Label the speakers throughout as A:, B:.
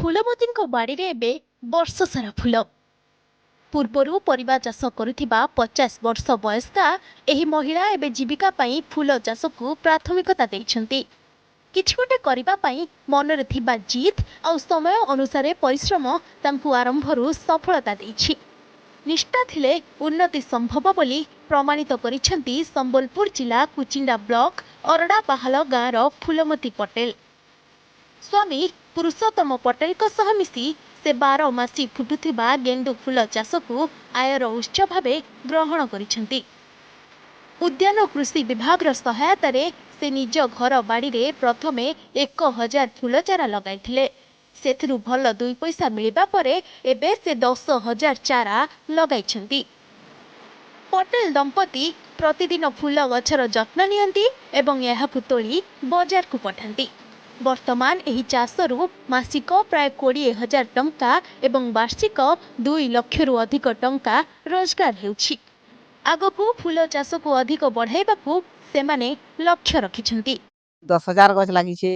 A: ଫୁଲମତୀଙ୍କ ବାଡ଼ିରେ ଏବେ ବର୍ଷ ସାରା ଫୁଲ। ପୂର୍ବରୁ ପରିବା ଚାଷ କରୁଥିବା 50 ବର୍ଷ ବୟସ୍କା ଏହି ମହିଳା ଏବେ ଜୀବିକା ପାଇଁ ଫୁଲ ଚାଷକୁ ପ୍ରାଥମିକତା ଦେଇଛନ୍ତି। କିଛି ଗୋଟେ କରିବା ପାଇଁ ମନରେ ଥିବା ଜିଦ୍ ଆଉ ସମୟ ଅନୁସାରେ ପରିଶ୍ରମ ତାଙ୍କୁ ଆରମ୍ଭରୁ ସଫଳତା ଦେଇଛି। ନିଷ୍ଠା ଥିଲେ ଉନ୍ନତି ସମ୍ଭବ ବୋଲି ପ୍ରମାଣିତ କରିଛନ୍ତି ସମ୍ବଲପୁର ଜିଲ୍ଲା କୁଚିଣ୍ଡା ବ୍ଲକ ଅରଡ଼ାପାହାଲ ଗାଁର ଫୁଲମତୀ ପଟେଲ। ସ୍ୱାମୀ ପୁରୁଷୋତ୍ତମ ପଟେଲଙ୍କ ସହ ମିଶି ସେ 12 ମାସି ଫୁଟୁଥିବା ଗେଣ୍ଡୁ ଫୁଲ ଚାଷକୁ ଆୟର ଉତ୍ସ ଭାବେ ଗ୍ରହଣ କରିଛନ୍ତି। ଉଦ୍ୟାନ କୃଷି ବିଭାଗର ସହାୟତାରେ ସେ ନିଜ ଘର ବାଡ଼ିରେ ପ୍ରଥମେ 1000 ଫୁଲ ଚାରା ଲଗାଇଥିଲେ। ସେଥିରୁ ଭଲ 2 ପଇସା ମିଳିବା ପରେ ଏବେ ସେ 10,000 ଚାରା ଲଗାଇଛନ୍ତି। ପଟେଲ ଦମ୍ପତି ପ୍ରତିଦିନ ଫୁଲ ଗଛର ଯତ୍ନ ନିଅନ୍ତି ଏବଂ ଏହାକୁ ତୋଳି ବଜାରକୁ ପଠାନ୍ତି। ବର୍ତ୍ତମାନ ଏହି ଚାଷରୁ ମାସିକ ପ୍ରାୟ 20,000 ଟଙ୍କା ଏବଂ ବାର୍ଷିକ 2 ଲକ୍ଷରୁ ଅଧିକ ଟଙ୍କା ରୋଜଗାର ହେଉଛି। ଆଗକୁ ଫୁଲ ଚାଷକୁ ଅଧିକ ବଢ଼ାଇବାକୁ ସେମାନେ ଲକ୍ଷ୍ୟ ରଖିଛନ୍ତି।
B: 10,000 ଗଛ ଲାଗିছে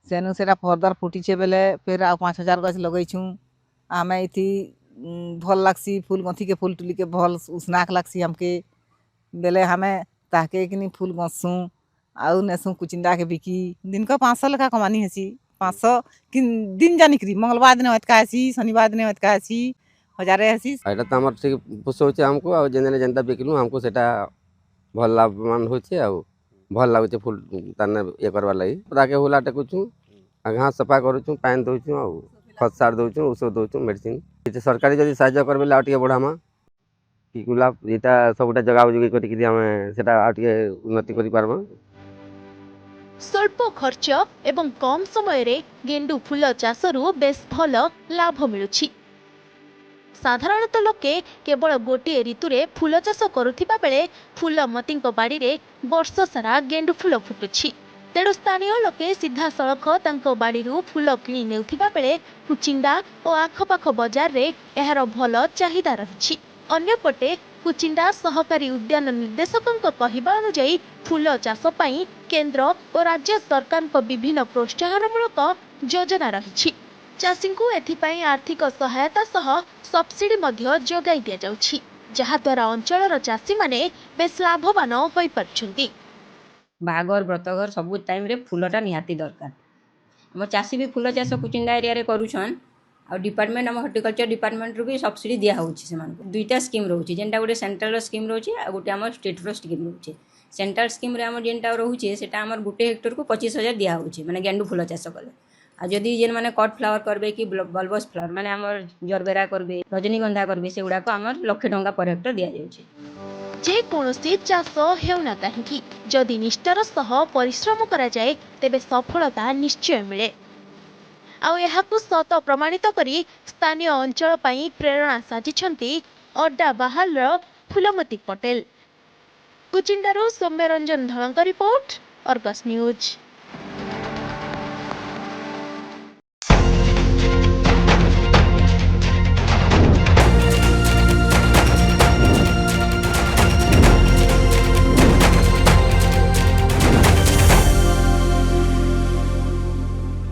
B: ସେନୁ ସେଟା ଫର୍ଦର ଫୁଟିছে বেলে ফের আর 5,000 গছ লগাইছু। ଆମେ ଏଠି ଭଲ୍ ଲାଗ୍ସି ଫୁଲ୍ ଗନ୍ଥିକେ ଫୁଲ୍ ତୁଲିକେ ଭଲ୍ ଉସ୍ନାକ୍ ଲାଗ୍ସି ଆମକେ ବେଲେ ଆମେ ତାହାକେ କିନି ଫୁଲ୍ ଗନ୍ଥସୁଁ ଆଉ ନେସୁଁ କୁଚିଣ୍ଡାକେ ବିକି ଦିନକ 500 ଲେଖା କମାନି ହେସି। 500 କି ଦିନ ଜାନିକିରି ମଙ୍ଗଳବାର ଦିନ ଏତକା ହେସି, ଶନିବାର ଦିନ ଏତକା ହେସି, 1000 ହେସି।
C: ଏଇଟା ତ ଆମର ଠିକ୍ ପୋଷଉଛି ଆମକୁ ଆଉ ଯେନ୍ତା ବିକିଲୁ ଆମକୁ ସେଟା ଭଲ ଲାଭବାନ ହେଉଛି ଆଉ ଭଲ ଲାଗୁଛି ଫୁଲ ତାନେ ଇଏ କରବାର୍ ଲାଗି ତାକେ ହୁଲା ଟେକୁଛୁ ଘାସ ସଫା କରୁଛୁ ପାଣି ଦଉଛୁ ଆଉ ଖତ ସାର ଦଉଛୁ ଔଷଧ ଦଉଛୁ ମେଡ଼ିସିନ କିଛି ସରକାରୀ ଯଦି ସାହାଯ୍ୟ କରିବେ ଆଉ ଟିକେ ବଢ଼ାମା କି ଗୁଲାପ ଏଇଟା ସବୁଟା ଜଗାବୁଜୁଗି କରିକିରି ଆମେ ସେଟା ଆଉ ଟିକେ ଉନ୍ନତି କରିପାରମା।
A: ସ୍ୱଳ୍ପ ଖର୍ଚ୍ଚ ଏବଂ କମ୍ ସମୟରେ ଗେଣ୍ଡୁ ଫୁଲ ଚାଷରୁ ବେଶ୍ ଭଲ ଲାଭ ମିଳୁଛି। ସାଧାରଣତଃ ଲୋକେ କେବଳ ଗୋଟିଏ ଋତୁରେ ଫୁଲ ଚାଷ କରୁଥିବା ବେଳେ ଫୁଲମତୀଙ୍କ ବାଡ଼ିରେ ବର୍ଷ ସାରା ଗେଣ୍ଡୁ ଫୁଲ ଫୁଟୁଛି। ତେଣୁ ସ୍ଥାନୀୟ ଲୋକେ ସିଧାସଳଖ ତାଙ୍କ ବାଡ଼ିରୁ ଫୁଲ କିଣି ନେଉଥିବା ବେଳେ କୁଚିଣ୍ଡା ଓ ଆଖପାଖ ବଜାରରେ ଏହାର ଭଲ ଚାହିଦା ରହିଛି। ଅନ୍ୟପଟେ କୁଚିଣ୍ଡା ସହକାରୀ ଉଦ୍ୟାନ ନିର୍ଦ୍ଦେଶକଙ୍କ କହିବା ଅନୁଯାୟୀ ଫୁଲ ଚାଷ ପାଇଁ କେନ୍ଦ୍ର ଓ ରାଜ୍ୟ ସରକାରଙ୍କ ବିଭିନ୍ନ ପ୍ରୋତ୍ସାହନମୂଳକ ଯୋଜନା ରହିଛି। ଚାଷୀଙ୍କୁ ଏଥିପାଇଁ ଆର୍ଥିକ ସହାୟତା ସହ ସବସିଡି ମଧ୍ୟ ଯୋଗାଇ ଦିଆଯାଉଛି, ଯାହାଦ୍ୱାରା ଅଞ୍ଚଳର ଚାଷୀମାନେ ବେଶ୍ ଲାଭବାନ ହୋଇପାରୁଛନ୍ତି।
D: ବାହାଘର ବ୍ରତଘର ସବୁ ଟାଇମ୍ରେ ଫୁଲଟା ନିହାତି ଦରକାର। ଆମ ଚାଷୀ ବି ଫୁଲ ଚାଷ କୁଚିଣ୍ଡା ଏରିଆରେ କରୁଛନ୍ ଆଉ ଡିପାର୍ଟମେଣ୍ଟ ଆମ ହର୍ଟିକଲଚର ଡିପାର୍ଟମେଣ୍ଟରୁ ବି ସବସିଡି ଦିଆହେଉଛି ସେମାନଙ୍କୁ। 2ଟା ସ୍କିମ୍ ରହୁଛି ଯେନ୍ଟା ଗୋଟେ ସେଣ୍ଟ୍ରାଲର ସ୍କିମ୍ ରହୁଛି ଆଉ ଗୋଟେ ଆମର ଷ୍ଟେଟ୍ର ସ୍କିମ୍ ରହୁଛି। ସେଣ୍ଟ୍ରାଲ ସ୍କିମ୍ରେ ଆମର ଯେନ୍ଟା ରହୁଛି ସେଟା ଆମର ଗୋଟେ ହେକ୍ଟରକୁ 25,000 ଦିଆହେଉଛି ମାନେ ଗେଣ୍ଡୁ ଫୁଲ ଚାଷ କଲେ। ଆଉ ଯଦି ଯେନ୍ମାନେ କଟ୍ ଫ୍ଲାୱାର କରିବେ କି ବଲବସ୍ ଫ୍ଲାୱାର ମାନେ ଆମର ଜରବେରା କରିବେ ରଜନୀଗନ୍ଧା କରିବେ ସେଗୁଡ଼ାକ ଆମର 1,00,000 ଟଙ୍କା ପର ହେକ୍ଟର ଦିଆଯାଉଛି।
A: ଯେକୌଣସି ଚାଷ ହେଉନା କାହିଁକି ଯଦି ନିଷ୍ଠାର ସହ ପରିଶ୍ରମ କରାଯାଏ ତେବେ ସଫଳତା ନିଶ୍ଚୟ ମିଳେ। ଆଉ ଏହାକୁ ସତ ପ୍ରମାଣିତ କରି ସ୍ଥାନୀୟ ଅଞ୍ଚଳ ପାଇଁ ପ୍ରେରଣା ସାଜିଛନ୍ତି ଅରଡ଼ାବାହାଲର ଫୁଲମତୀ ପଟେଲ। କୁଚିଣ୍ଡାରୁ ସୌମ୍ୟରଞ୍ଜନ ଧଳଙ୍କ ରିପୋର୍ଟ, ଅର୍ଗସ୍ ନ୍ୟୁଜ୍।